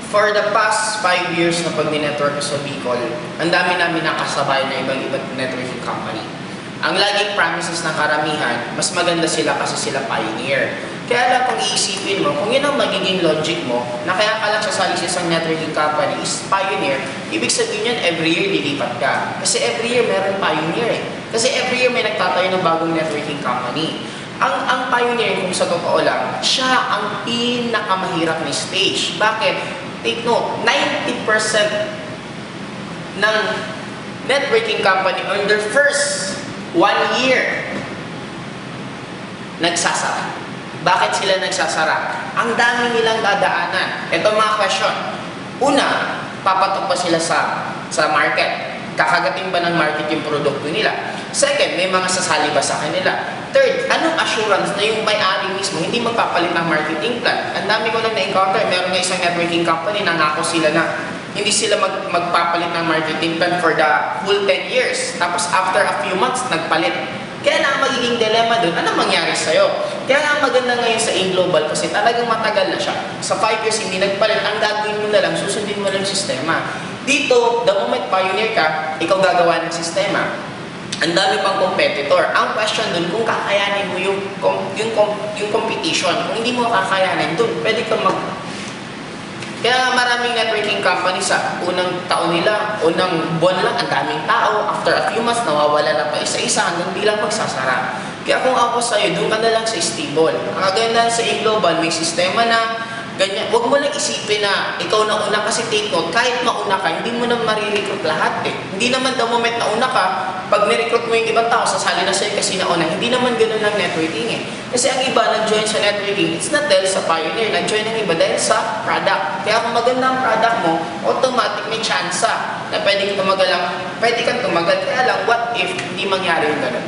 For the past 5 years na pag-network ko sa Bicol, ang dami namin nakasabay na ibang-ibang networking company. Ang laging promises ng karamihan, mas maganda sila kasi sila pioneer. Kaya lang kung iisipin mo, kung yun ang magiging logic mo, na kaya ka lang sasali sa isang networking company is pioneer, ibig sabihin yan every year lilipat ka. Kasi every year meron pioneer eh. Kasi every year may nagtatayo ng bagong networking company. Ang pioneer, kung sa totoo lang, siya ang pinakamahirap na stage. Bakit? Take note, 90% ng networking company on their first 1 year nagsasara. Bakit sila nagsasara? Ang dami nilang dadaanan. Ito mga question. Una, papatok pa sila sa market. Kakagating ba ng market yung produkto nila? Second, may mga sasali ba sa kanila? Third, anong assurance na yung may-ari mismo hindi magpapalit ng marketing plan? Ang dami ko lang na-encounter. Meron nga isang networking company, nangako sila na hindi sila magpapalit ng marketing plan for the whole 10 years. Tapos after a few months, nagpalit. Kaya na ang magiging dilemma dun, anong mangyari sa'yo? Kaya nga maganda ngayon sa In-Global kasi talagang matagal na siya. Sa 5 years hindi nagpalit, ang gagawin mo na lang, susundin mo lang yung sistema. Dito, the moment pioneer ka, ikaw gagawa ng sistema. Ang dami pang competitor. Ang question dun, kung kakayanin mo yung competition. Kung hindi mo kakayanin dun, pwede kang Kaya maraming networking company sa unang taon nila, unang buwan lang, ang daming tao. After a few months, nawawala na pa isa-isa hanggang di lang magsasara. Kaya kung ako sa'yo, doon ka na lang sa stable. Ang kaganda sa In-Global, may sistema na ganyan. Huwag mo lang isipin na ikaw na una kasi take note, kahit mauna ka, hindi mo na marirecruit lahat eh. Hindi naman the moment na una ka, pag nirecruit mo yung ibang tao, sasali na sa'yo kasi nauna. Hindi naman ganun ang networking eh. Kasi ang iba nag-join sa networking, it's not dahil sa pioneer, nag-join ang iba dahil sa product. Kaya kung maganda ang product mo, automatic may chance na pwede kang tumagal. Kaya lang, what if hindi mangyari yung ganun?